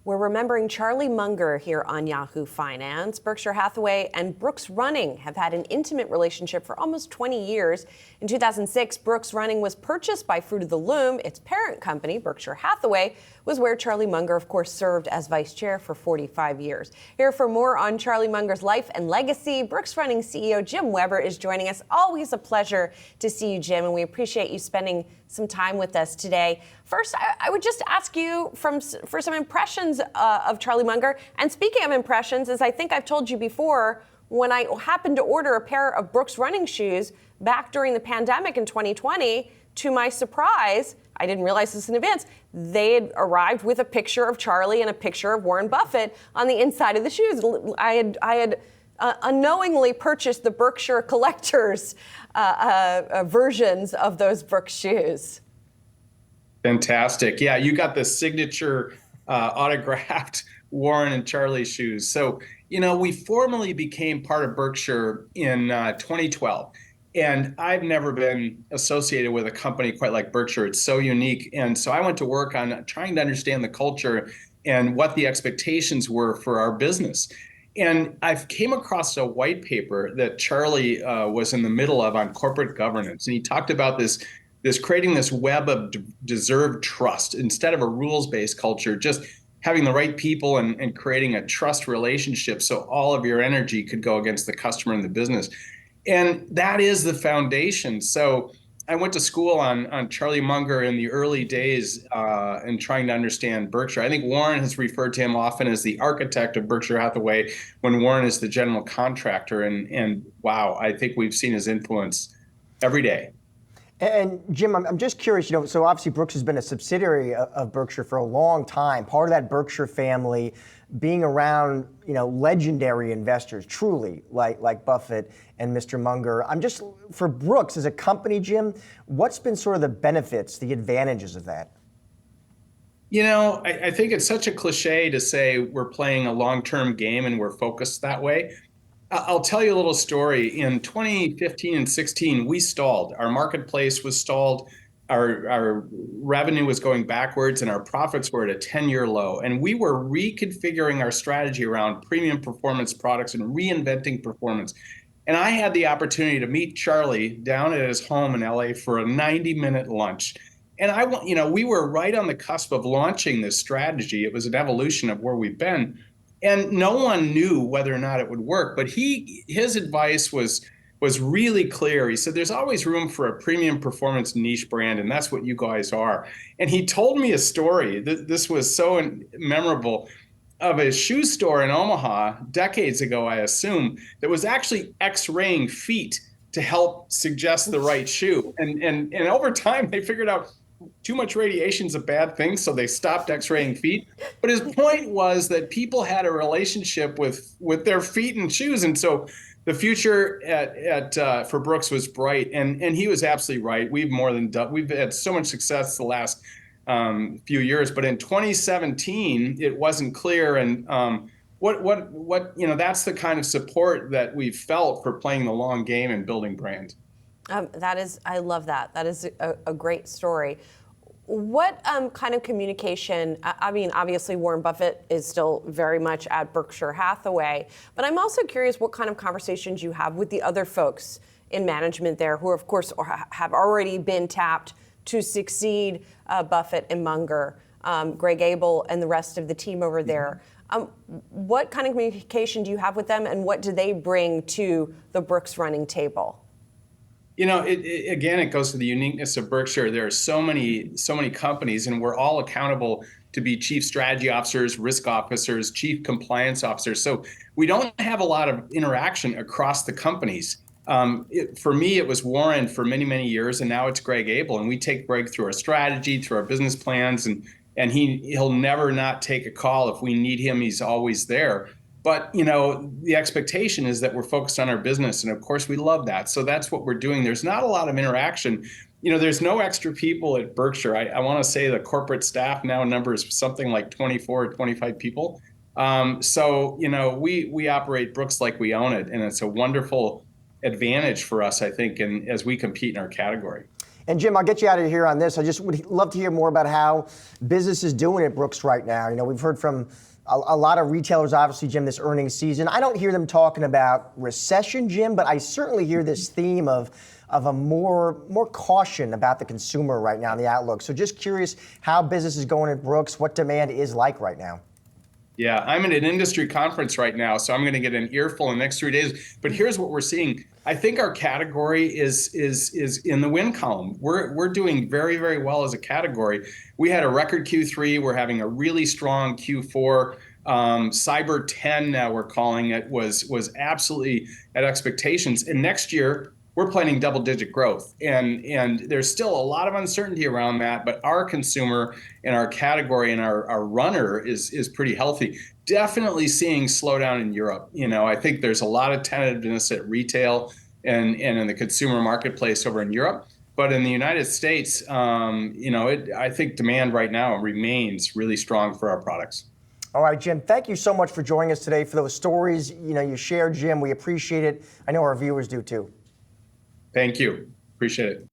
We're remembering Charlie Munger here on Yahoo Finance. Berkshire Hathaway and Brooks Running have had an intimate relationship for almost 20 years. In 2006, Brooks Running was purchased by Fruit of the Loom. Its parent company, Berkshire Hathaway, was where Charlie Munger, of course, served as vice chair for 45 years. Here for more on Charlie Munger's life and legacy, Brooks Running CEO Jim Weber is joining us. Always a pleasure to see you, Jim, and we appreciate you spending some time with us today. First, I would just ask you for some impressions of Charlie Munger. And speaking of impressions, as I think I've told you before, when I happened to order a pair of Brooks running shoes back during the pandemic in 2020, to my surprise, I didn't realize this in advance, they had arrived with a picture of Charlie and a picture of Warren Buffett on the inside of the shoes. I had unknowingly purchased the Berkshire collectors versions of those Brooks shoes. Fantastic. Yeah, you got the signature autographed Warren and Charlie shoes. So, we formally became part of Berkshire in 2012. And I've never been associated with a company quite like Berkshire. It's so unique. And so I went to work on trying to understand the culture and what the expectations were for our business. And I came across a white paper that Charlie was in the middle of on corporate governance. And he talked about this creating this web of deserved trust instead of a rules-based culture, just having the right people and creating a trust relationship so all of your energy could go against the customer and the business. And that is the foundation. So I went to school on Charlie Munger in the early days and trying to understand Berkshire. I think Warren has referred to him often as the architect of Berkshire Hathaway when Warren is the general contractor. And wow, I think we've seen his influence every day. And Jim, I'm just curious, so obviously Brooks has been a subsidiary of Berkshire for a long time, part of that Berkshire family, being around, legendary investors, truly, like Buffett and Mr. Munger. For Brooks as a company, Jim, what's been sort of the benefits, the advantages of that? I think it's such a cliche to say we're playing a long-term game and we're focused that way. I'll tell you a little story. In 2015 and 16, we stalled. Our marketplace was stalled. Our revenue was going backwards and our profits were at a 10-year low. And we were reconfiguring our strategy around premium performance products and reinventing performance. And I had the opportunity to meet Charlie down at his home in LA for a 90-minute lunch. And we were right on the cusp of launching this strategy. It was an evolution of where we've been. And no one knew whether or not it would work, but his advice was really clear. He said, there's always room for a premium performance niche brand, and that's what you guys are. And he told me a story. This was so memorable, of a shoe store in Omaha decades ago, I assume, that was actually X-raying feet to help suggest the right shoe. And over time, they figured out too much radiation is a bad thing, so they stopped X-raying feet. But his point was that people had a relationship with their feet and shoes, and so the future for Brooks was bright. And he was absolutely right. We've had so much success the last few years, but in 2017 it wasn't clear. And that's the kind of support that we've felt for playing the long game and building brand. I love that. That is a great story. What kind of communication, obviously Warren Buffett is still very much at Berkshire Hathaway, but I'm also curious what kind of conversations you have with the other folks in management there who, of course, have already been tapped to succeed Buffett and Munger, Greg Abel and the rest of the team over there. What kind of communication do you have with them, and what do they bring to the Brooks running table? It goes to the uniqueness of Berkshire. There are so many companies, and we're all accountable to be chief strategy officers, risk officers, chief compliance officers. So we don't have a lot of interaction across the companies. For me, it was Warren for many, many years, and now it's Greg Abel. And we take Greg through our strategy, through our business plans, and he'll never not take a call. If we need him, he's always there. But, the expectation is that we're focused on our business. And of course, we love that. So that's what we're doing. There's not a lot of interaction. There's no extra people at Berkshire. I want to say the corporate staff now numbers something like 24 or 25 people. We operate Brooks like we own it. And it's a wonderful advantage for us, I think, and as we compete in our category. And Jim, I'll get you out of here on this. I just would love to hear more about how business is doing at Brooks right now. You know, we've heard from a lot of retailers, obviously, Jim, this earnings season. I don't hear them talking about recession, Jim, but I certainly hear this theme of a more caution about the consumer right now in the outlook. So just curious how business is going at Brooks, what demand is like right now. Yeah, I'm at an industry conference right now, so I'm going to get an earful in the next 3 days. But here's what we're seeing. I think our category is in the win column. We're doing very, very well as a category. We had a record Q3. We're having a really strong Q4. Cyber 10, now we're calling it, was absolutely at expectations. And next year, we're planning double-digit growth, and there's still a lot of uncertainty around that. But our consumer and our category and our runner is pretty healthy. Definitely seeing slowdown in Europe. You know, I think there's a lot of tentativeness at retail and in the consumer marketplace over in Europe. But in the United States, you know, I think demand right now remains really strong for our products. All right, Jim, thank you so much for joining us today, for those stories you shared, Jim. We appreciate it. I know our viewers do too. Thank you. Appreciate it.